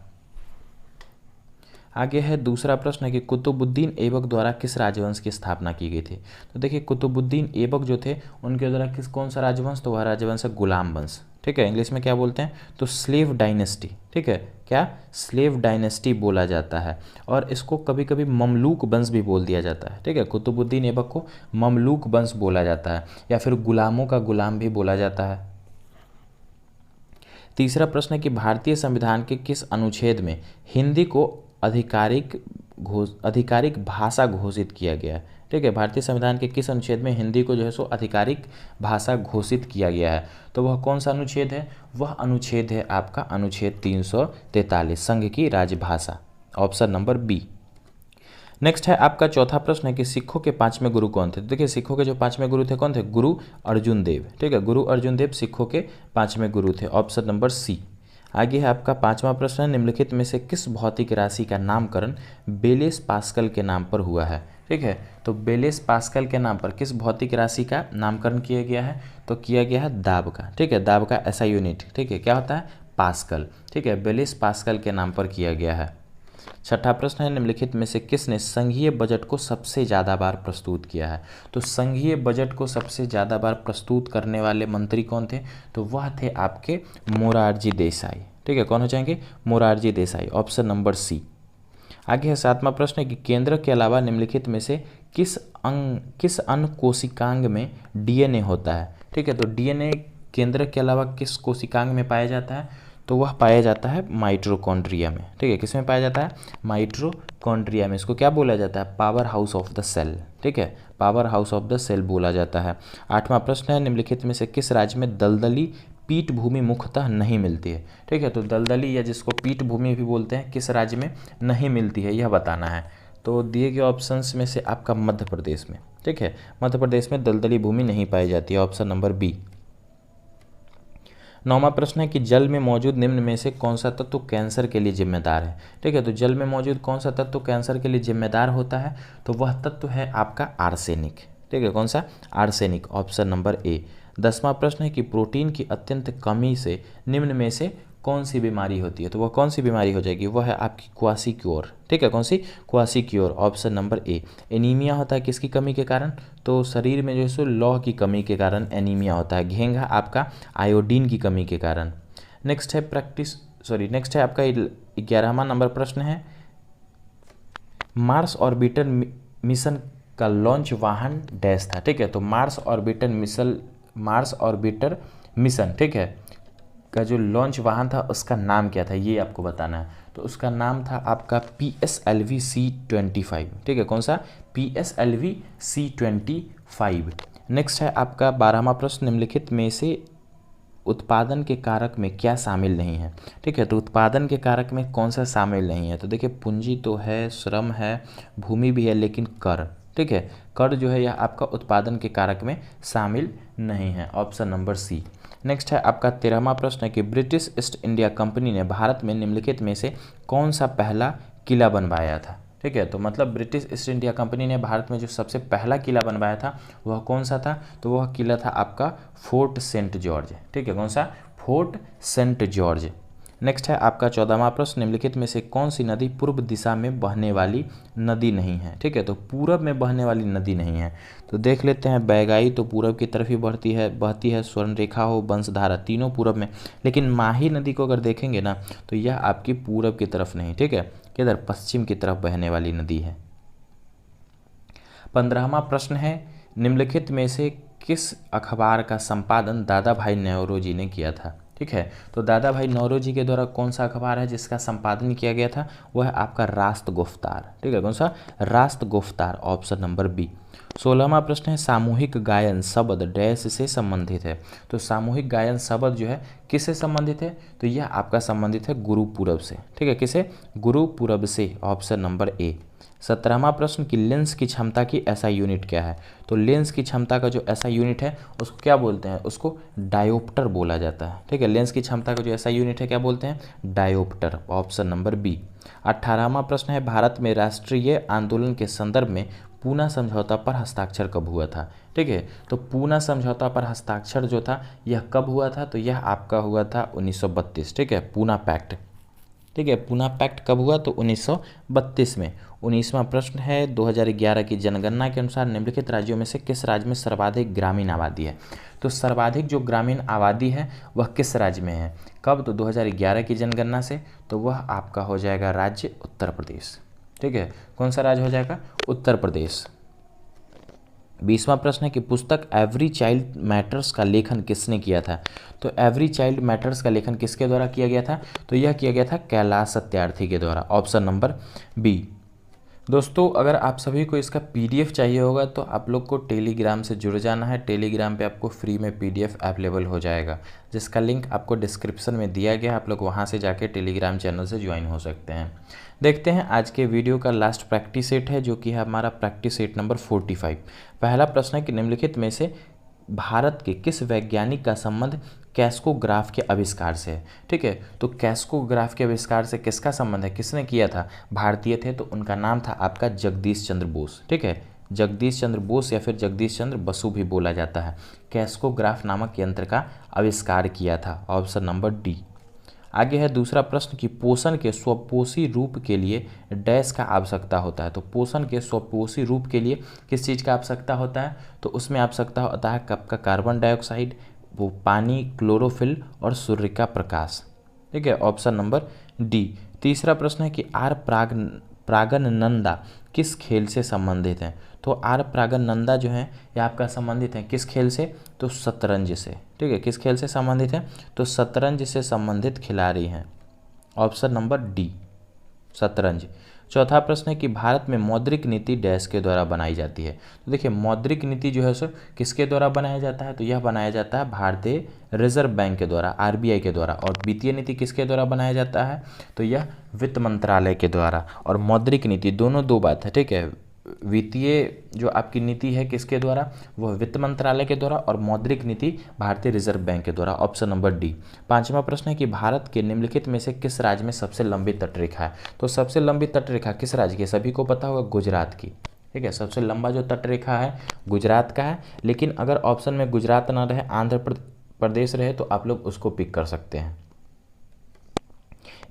आगे है दूसरा प्रश्न है कि कुतुबुद्दीन ऐबक द्वारा किस राजवंश की स्थापना की गई थी। तो देखिए, कुतुबुद्दीन ऐबक जो थे उनके द्वारा कौन सा राजवंश, तो वह राजवंश है गुलाम वंश। ठीक है, इंग्लिश में क्या बोलते हैं, तो स्लेव डायनेस्टी, ठीक है, क्या, स्लेव डायनेस्टी बोला जाता है। और इसको कभी कभी ममलूक वंश भी बोल दिया जाता है, ठीक है, कुतुबुद्दीन ऐबक को ममलूक वंश बोला जाता है, या फिर गुलामों का गुलाम भी बोला जाता है। तीसरा प्रश्न है कि भारतीय संविधान के किस अनुच्छेद में हिंदी को आधिकारिक भाषा घोषित किया गया है, ठीक है, भारतीय संविधान के किस अनुच्छेद में हिंदी को जो है सो आधिकारिक भाषा घोषित किया गया है, तो वह कौन सा अनुच्छेद है, वह अनुच्छेद है आपका अनुच्छेद 343, संघ की राजभाषा, ऑप्शन नंबर बी। नेक्स्ट है आपका चौथा प्रश्न है कि सिखों के पांचवें गुरु कौन थे। तो देखिए, सिखों के जो पांचवें गुरु थे कौन थे, गुरु अर्जुन देव, ठीक है, गुरु अर्जुन देव सिखों के पांचवें गुरु थे, ऑप्शन नंबर सी। आगे है आपका पांचवा प्रश्न है, निम्नलिखित में से किस भौतिक राशि का नामकरण बेलेस पास्कल के नाम पर हुआ है, ठीक है, तो बेलेस पास्कल के नाम पर किस भौतिक राशि का नामकरण किया गया है, तो किया गया है दाब का, ठीक है, दाब का ऐसा यूनिट, ठीक है, क्या होता है, पास्कल, ठीक है, बेलेस पास्कल के नाम पर किया गया है। छठा प्रश्न है, निम्नलिखित में से किसने संघीय बजट को सबसे ज़्यादा बार प्रस्तुत किया है, तो संघीय बजट को सबसे ज़्यादा बार प्रस्तुत करने वाले मंत्री कौन थे, तो वह थे आपके मोरारजी देसाई, ठीक है, कौन हो जाएंगे, Morarji Desai, option number C. आगे है सातवां प्रश्न है कि केंद्र के अलावा निम्नलिखित में से किस अन्य कोशिकांग में डीएनए होता है, ठीक है, तो डीएनए केंद्र के अलावा किस कोशिकांग में पाया जाता है, तो वह पाया जाता है माइटोकॉन्ड्रिया में, ठीक है, किसमें पाया जाता है, माइटोकॉन्ड्रिया में, इसको क्या बोला जाता है, power house of the cell, ठीक है, power house of the cell बोला जाता है। आठवां प्रश्न है, निम्नलिखित में से किस राज्य में दलदली पीठभूमि मुख्यतः नहीं मिलती है, ठीक है, तो दलदली या जिसको पीठभूमि भी बोलते हैं किस राज्य में नहीं मिलती है, यह बताना है। तो दिए गए ऑप्शंस में से आपका मध्य प्रदेश में, ठीक है, मध्य प्रदेश में दलदली भूमि नहीं पाई जाती है, ऑप्शन नंबर बी। नौवां प्रश्न है कि जल में मौजूद निम्न में से कौन सा तत्व कैंसर के लिए जिम्मेदार है, ठीक है, तो जल में मौजूद कौन सा तत्व कैंसर के लिए जिम्मेदार होता है, तो वह तत्व है आपका आर्सेनिक, ठीक है, कौन सा, आर्सेनिक, ऑप्शन नंबर ए। 10वां प्रश्न है कि प्रोटीन की अत्यंत कमी से निम्न में से कौन सी बीमारी होती है, तो वह कौन सी बीमारी हो जाएगी, वह है आपकी क्वासिक्योर, ठीक है, कौन सी, क्वासिक्योर, ऑप्शन नंबर ए। एनीमिया होता है किसकी कमी के कारण, तो शरीर में जो है सो लौह की कमी के कारण एनीमिया होता है। घेंघा आपका आयोडीन की कमी के कारण। नेक्स्ट है आपका 11वां नंबर प्रश्न है, मार्स ऑर्बिटर मिशन का लॉन्च वाहन डैश था, ठीक है, तो मार्स ऑर्बिटर मिशन, ठीक है, का जो लॉन्च वाहन था उसका नाम क्या था, ये आपको बताना है, तो उसका नाम था आपका PSLV C-25, ठीक है, कौन सा, PSLV C-25। नेक्स्ट है आपका 12वां प्रश्न, निम्नलिखित में से उत्पादन के कारक में क्या शामिल नहीं है, ठीक है, तो उत्पादन के कारक में कौन सा शामिल नहीं है, तो देखिए पूंजी तो है, श्रम है, भूमि भी है, लेकिन कर, ठीक है, कर जो है यह आपका उत्पादन के कारक में शामिल नहीं है, ऑप्शन नंबर सी। नेक्स्ट है आपका 13वां प्रश्न है कि ब्रिटिश ईस्ट इंडिया कंपनी ने भारत में निम्नलिखित में से कौन सा पहला किला बनवाया था, ठीक है, तो मतलब ब्रिटिश ईस्ट इंडिया कंपनी ने भारत में जो सबसे पहला किला बनवाया था वह कौन सा था, तो वह किला था आपका फोर्ट सेंट जॉर्ज, ठीक है, कौन सा, फोर्ट सेंट जॉर्ज। नेक्स्ट है आपका 14वां प्रश्न, निम्नलिखित में से कौन सी नदी पूर्व दिशा में बहने वाली नदी नहीं है, ठीक है, तो पूरब में बहने वाली नदी नहीं है, तो देख लेते हैं, बैगाई तो पूरब की तरफ ही बहती है, स्वर्णरेखा हो, बंसधारा, तीनों पूरब में, लेकिन माही नदी को अगर देखेंगे ना तो यह आपकी पूरब की तरफ नहीं, ठीक है, किधर, पश्चिम की तरफ बहने वाली नदी है। 15वां प्रश्न है, निम्नलिखित में से किस अखबार का संपादन दादा भाई नौरोजी ने किया था, ठीक है, तो दादा भाई नौरोजी के द्वारा कौन सा अखबार है जिसका संपादन किया गया था, वह है आपका रास्त गुफ्तार, ठीक है, कौन सा, रास्त गुफ्तार, ऑप्शन नंबर बी। 16वां प्रश्न है, सामूहिक गायन शब्द डैश से संबंधित है, तो सामूहिक गायन शब्द जो है किससे संबंधित है, तो यह आपका संबंधित है गुरुपूरब से, ठीक है, किसे, गुरुपूरब से, ऑप्शन नंबर ए। 17वां प्रश्न कि लेंस की क्षमता की ऐसा यूनिट क्या है, तो लेंस की क्षमता का जो ऐसा यूनिट है उसको क्या बोलते हैं, उसको डायोप्टर बोला जाता है, ठीक है, लेंस की क्षमता का जो ऐसा यूनिट है क्या बोलते हैं, डायोप्टर, ऑप्शन नंबर बी। 18वां प्रश्न है, भारत में राष्ट्रीय आंदोलन के संदर्भ में पूना समझौता पर हस्ताक्षर कब हुआ था, ठीक है, तो पूना समझौता पर हस्ताक्षर जो था यह कब हुआ था, तो यह आपका हुआ था 1932, ठीक है, पूना पैक्ट। ठीक है। पूना पैक्ट कब हुआ? तो 1932 में। 19वां प्रश्न है, 2011 की जनगणना के अनुसार निम्नलिखित राज्यों में से किस राज्य में सर्वाधिक ग्रामीण आबादी है? तो सर्वाधिक जो ग्रामीण आबादी है वह किस राज्य में है? कब? तो 2011 की जनगणना से। तो वह आपका हो जाएगा राज्य उत्तर प्रदेश। ठीक है, कौन सा राज्य हो जाएगा? उत्तर प्रदेश। 20वां प्रश्न है कि पुस्तक एवरी चाइल्ड मैटर्स का लेखन किसने किया था? तो एवरी चाइल्ड मैटर्स का लेखन किसके द्वारा किया गया था? तो यह किया गया था कैलाश सत्यार्थी के द्वारा, ऑप्शन नंबर बी। दोस्तों, अगर आप सभी को इसका पीडीएफ चाहिए होगा तो आप लोग को टेलीग्राम से जुड़ जाना है। टेलीग्राम पे आपको फ्री में पीडीएफ अवेलेबल हो जाएगा, जिसका लिंक आपको डिस्क्रिप्शन में दिया गया है। आप लोग वहाँ से जाके टेलीग्राम चैनल से ज्वाइन हो सकते हैं। देखते हैं आज के वीडियो का लास्ट प्रैक्टिस सेट है, जो कि है हमारा प्रैक्टिस सेट नंबर 45। पहला प्रश्न है कि निम्नलिखित में से भारत के किस वैज्ञानिक का संबंध कैस्कोग्राफ के आविष्कार से है? ठीक है, तो कैस्कोग्राफ के आविष्कार से किसका संबंध है? किसने किया था? भारतीय थे, तो उनका नाम था आपका जगदीश चंद्र बोस। ठीक है, जगदीश चंद्र बोस या फिर जगदीश चंद्र बसु भी बोला जाता है। कैस्कोग्राफ नामक यंत्र का आविष्कार किया था, ऑप्शन नंबर डी। आगे है दूसरा प्रश्न कि पोषण के स्वपोषी रूप के लिए डैश का आवश्यकता होता है। तो पोषण के स्वपोषी रूप के लिए किस चीज़ का आवश्यकता होता है? तो उसमें आवश्यकता होता है कब का? कार्बन डाइऑक्साइड, वो पानी, क्लोरोफिल और सूर्य का प्रकाश। ठीक है, ऑप्शन नंबर डी। तीसरा प्रश्न है कि प्रागनंदा किस खेल से संबंधित हैं? तो प्रागनंदा जो है ये आपका संबंधित है किस खेल से? तो शतरंज से। ठीक है, किस खेल से संबंधित है? तो शतरंज से संबंधित खिलाड़ी हैं, ऑप्शन नंबर डी, शतरंज। चौथा प्रश्न है कि भारत में मौद्रिक नीति डैश के द्वारा बनाई जाती है। तो देखिए, मौद्रिक नीति जो है सो किसके द्वारा बनाया जाता है? तो यह बनाया जाता है भारतीय रिजर्व बैंक के द्वारा, आरबीआई के द्वारा। और वित्तीय नीति किसके द्वारा बनाया जाता है? तो यह वित्त मंत्रालय के द्वारा। और मौद्रिक नीति, दोनों दो बात है। ठीक है, वित्तीय जो आपकी नीति है किसके द्वारा? वह वित्त मंत्रालय के द्वारा, और मौद्रिक नीति भारतीय रिजर्व बैंक के द्वारा, ऑप्शन नंबर डी। पांचवा प्रश्न है कि भारत के निम्नलिखित में से किस राज्य में सबसे लंबी तटरेखा है? तो सबसे लंबी तटरेखा किस राज्य की? सभी को पता होगा, गुजरात की। ठीक है, सबसे लंबा जो तटरेखा है गुजरात का है। लेकिन अगर ऑप्शन में गुजरात ना रहे, आंध्र प्रदेश रहे, तो आप लोग उसको पिक कर सकते हैं।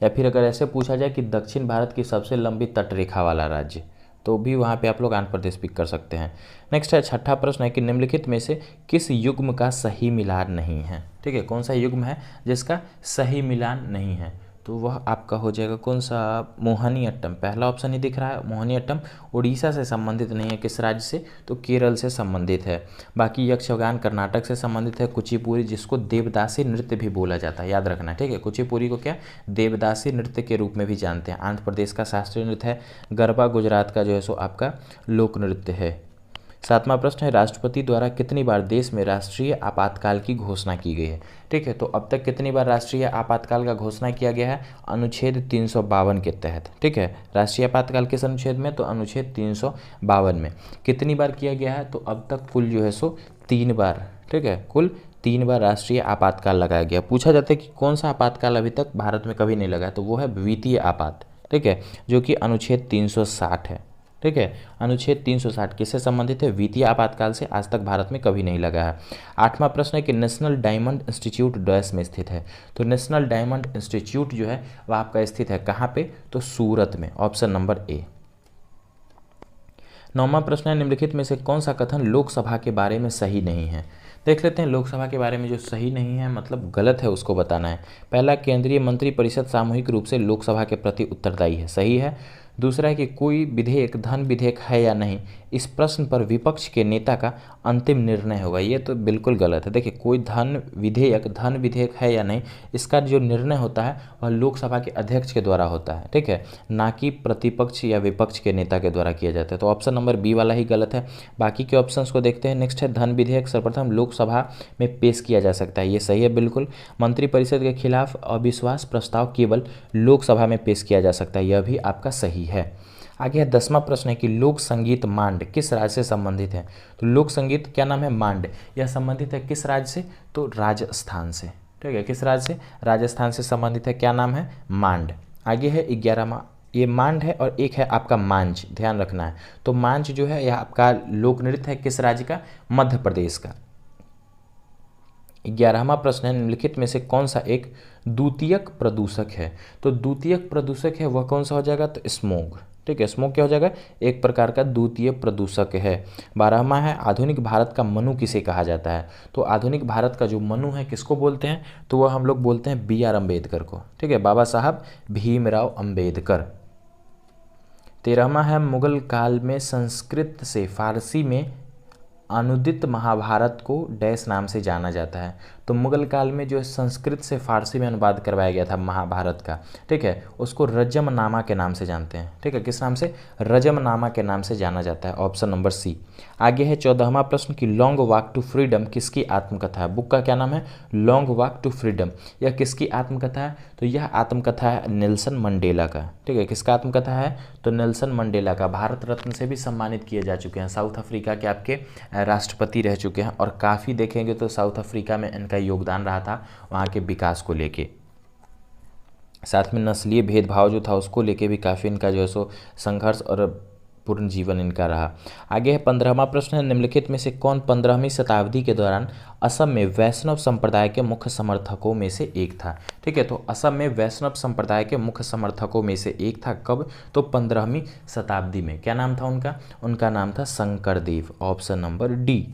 या फिर अगर ऐसे पूछा जाए कि दक्षिण भारत की सबसे लंबी तटरेखा वाला राज्य, तो भी वहाँ पे आप लोग आंध्र प्रदेश पिक कर सकते हैं। नेक्स्ट है छठा प्रश्न है कि निम्नलिखित में से किस युग्म का सही मिलान नहीं है? ठीक है, कौन सा युग्म है जिसका सही मिलान नहीं है? तो वह आपका हो जाएगा कौन सा? मोहिनीअट्टम। पहला ऑप्शन ही दिख रहा है, मोहिनीअट्टम उड़ीसा से संबंधित नहीं है। किस राज्य से? तो केरल से संबंधित है। बाकी यक्षगान कर्नाटक से संबंधित है। कुचिपुड़ी, जिसको देवदासी नृत्य भी बोला जाता है, याद रखना। ठीक है, कुचिपुड़ी को क्या देवदासी नृत्य के रूप में भी जानते हैं। आंध्र प्रदेश का शास्त्रीय नृत्य है। गरबा गुजरात का जो है सो आपका लोक नृत्य है। सातवां प्रश्न है राष्ट्रपति द्वारा कितनी बार देश में राष्ट्रीय आपातकाल की घोषणा की गई है? ठीक है, तो अब तक कितनी बार राष्ट्रीय आपातकाल का घोषणा किया गया है? अनुच्छेद 352 के तहत। ठीक है, राष्ट्रीय आपातकाल किस अनुच्छेद में? तो अनुच्छेद 352 में। कितनी बार किया गया है? तो अब तक कुल जो है सो 3 बार। ठीक है, कुल 3 बार राष्ट्रीय आपातकाल लगाया गया। पूछा जाता है कि कौन सा आपातकाल अभी तक भारत में कभी नहीं लगा? तो वो है वित्तीय आपात। ठीक है, जो कि अनुच्छेद 360 है। ठीक है, अनुच्छेद 360 किससे संबंधित है? वित्तीय आपातकाल से आज तक भारत में कभी नहीं लगा है। आठवां प्रश्न है कि नेशनल डायमंड इंस्टीट्यूट डैश में स्थित है। तो नेशनल डायमंड इंस्टीट्यूट जो है वह आपका स्थित है कहाँ पे? तो सूरत में, ऑप्शन नंबर ए। नौवां प्रश्न है निम्नलिखित में से कौन सा कथन लोकसभा के बारे में सही नहीं है? देख लेते हैं लोकसभा के बारे में जो सही नहीं है, मतलब गलत है, उसको बताना है। पहला, केंद्रीय मंत्रिपरिषद सामूहिक रूप से लोकसभा के प्रति उत्तरदायी है, सही है। दूसरा है कि कोई विधेयक धन विधेयक है या नहीं, इस प्रश्न पर विपक्ष के नेता का अंतिम निर्णय होगा। ये तो बिल्कुल गलत है। देखिए, कोई धन विधेयक है या नहीं, इसका जो निर्णय होता है वह लोकसभा के अध्यक्ष के द्वारा होता है। ठीक है, ना कि प्रतिपक्ष या विपक्ष के नेता के द्वारा किया जाता है। तो ऑप्शन नंबर बी वाला ही गलत है। बाकी के ऑप्शंस को देखते हैं। नेक्स्ट है धन विधेयक सर्वप्रथम लोकसभा में पेश किया जा सकता है, ये सही है बिल्कुल। मंत्रिपरिषद के खिलाफ अविश्वास प्रस्ताव केवल लोकसभा में पेश किया जा सकता है, यह भी आपका सही है। आगे है 10वां प्रश्न है कि लोक संगीत मांड किस राज्य से संबंधित है? तो लोक संगीत क्या नाम है? मांड। यह संबंधित है किस राज्य से? तो राजस्थान से। ठीक है, किस राज्य से? राजस्थान से संबंधित है। क्या नाम है? मांड। आगे है 11वां, ये मांड है और एक है आपका मांझ, ध्यान रखना है। तो मांझ जो है यह आपका लोक नृत्य है किस राज्य का? मध्य प्रदेश का। 11वां प्रश्न है, निम्नलिखित में से कौन सा एक द्वितीयक प्रदूषक है? तो द्वितीयक प्रदूषक है वह कौन सा हो जाएगा? तो स्मोग। ठीक है, स्मोग क्या हो जाएगा? एक प्रकार का द्वितीय प्रदूषक है। 12वां है, आधुनिक भारत का मनु किसे कहा जाता है? तो आधुनिक भारत का जो मनु है किसको बोलते हैं? तो वह हम लोग बोलते हैं BR अम्बेडकर को। ठीक है, बाबा साहब भीमराव अम्बेडकर। 13वां है, मुगल काल में संस्कृत से फारसी में अनुदित महाभारत को डैश नाम से जाना जाता है। तो मुगल काल में जो संस्कृत से फारसी में अनुवाद करवाया गया था महाभारत का, ठीक है, उसको रजमनामा के नाम से जानते हैं। ठीक है, किस नाम से? रजमनामा के नाम से जाना जाता है। Option number C. आगे है 14वां प्रश्न की लॉन्ग वॉक टू फ्रीडम किसकी आत्मकथा है? बुक का क्या नाम है? Long walk to freedom. यह किसकी आत्मकथा है? तो यह आत्मकथा है नेल्सन मंडेला का। ठीक है, किसका आत्मकथा है? तो नेल्सन मंडेला का। भारत रत्न से भी सम्मानित किए जा चुके हैं। साउथ अफ्रीका के आपके राष्ट्रपति रह चुके हैं और काफ़ी देखेंगे तो साउथ अफ्रीका में इनका योगदान रहा था वहाँ के विकास को लेके। साथ में नस्लीय भेदभाव जो था उसको लेके भी काफ़ी इनका जो है सो संघर्ष और पूर्ण जीवन इनका रहा। आगे है 15वां प्रश्न है, निम्नलिखित में से कौन 15वीं शताब्दी के दौरान असम में वैष्णव संप्रदाय के मुख्य समर्थकों में से एक था? ठीक है, तो असम में वैष्णव संप्रदाय के मुख्य समर्थकों में से एक था। कब? तो 15वीं शताब्दी में। क्या नाम था उनका? उनका नाम था शंकरदेव। Option number D.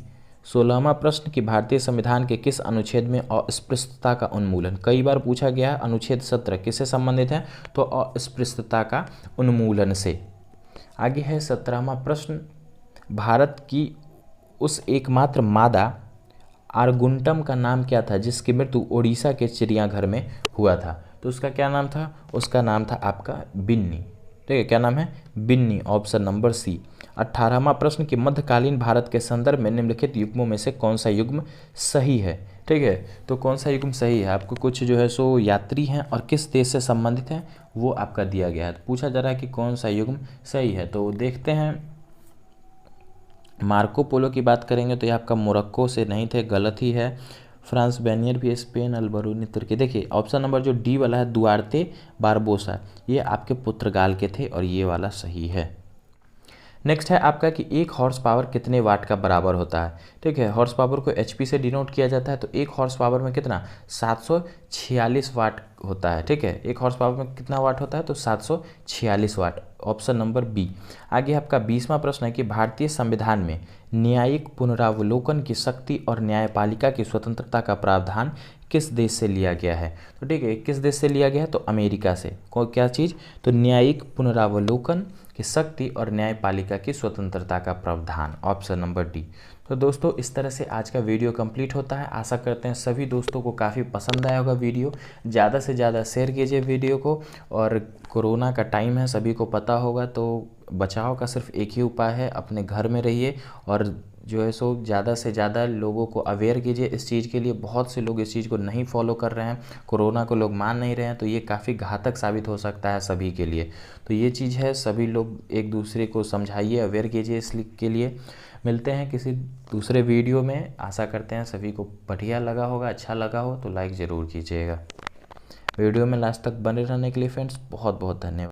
16वां प्रश्न कि भारतीय संविधान के किस अनुच्छेद में अस्पृश्यता का उन्मूलन? कई बार पूछा गया है। अनुच्छेद 17 किससे संबंधित है? तो अस्पृश्यता का उन्मूलन से। आगे है 17वां प्रश्न, भारत की उस एकमात्र मादा आर्गुंटम का नाम क्या था जिसकी मृत्यु ओडिशा के चिड़ियाघर में हुआ था? तो उसका क्या नाम था? उसका नाम था आपका बिन्नी। ठीक है, क्या नाम है? बिन्नी। Option number C. 18वां प्रश्न कि मध्यकालीन भारत के संदर्भ में निम्नलिखित युग्मों में से कौन सा युग्म सही है? ठीक है, तो कौन सा युग्म सही है? आपको कुछ जो है सो यात्री हैं और किस देश से संबंधित हैं वो आपका दिया गया है। पूछा जा रहा है कि कौन सा युग्म सही है, तो देखते हैं। मार्को पोलो की बात करेंगे तो ये आपका मोरक्को से नहीं थे, गलत ही है। फ्रांस बेनियर भी स्पेन, अल्बरूनी तुर्की। देखिए ऑप्शन नंबर जो डी वाला है दुआर्ते बारबोसा, ये आपके पुर्तगाल के थे और ये वाला सही है। नेक्स्ट है आपका कि एक हॉर्स पावर कितने वाट का बराबर होता है? ठीक है, हॉर्स पावर को HP से डिनोट किया जाता है। तो एक हॉर्स पावर में कितना? 746 वाट होता है। ठीक है, एक हॉर्स पावर में कितना वाट होता है? तो 746 वाट। Option number B. आगे आपका 20वां प्रश्न है कि भारतीय संविधान में न्यायिक पुनरावलोकन की शक्ति और न्यायपालिका की स्वतंत्रता का प्रावधान किस देश से लिया गया है? तो ठीक है, किस देश से लिया गया है? तो अमेरिका से। क्या चीज़? तो न्यायिक पुनरावलोकन की शक्ति और न्यायपालिका की स्वतंत्रता का प्रावधान। Option number D. तो दोस्तों इस तरह से आज का वीडियो कंप्लीट होता है। आशा करते हैं सभी दोस्तों को काफ़ी पसंद आया होगा वीडियो। ज़्यादा से ज़्यादा शेयर कीजिए वीडियो को। और कोरोना का टाइम है, सभी को पता होगा, तो बचाव का सिर्फ एक ही उपाय है, अपने घर में रहिए और जो है सो ज़्यादा से ज़्यादा लोगों को अवेयर कीजिए इस चीज़ के लिए। बहुत से लोग इस चीज़ को नहीं फॉलो कर रहे हैं, कोरोना को लोग मान नहीं रहे हैं, तो ये काफ़ी घातक साबित हो सकता है सभी के लिए। तो ये चीज़ है, सभी लोग एक दूसरे को समझाइए, अवेयर कीजिए इसके लिए। मिलते हैं किसी दूसरे वीडियो में। आशा करते हैं सभी को बढ़िया लगा होगा, अच्छा लगा हो तो लाइक ज़रूर कीजिएगा। वीडियो में लास्ट तक बने रहने के लिए फ्रेंड्स बहुत बहुत धन्यवाद।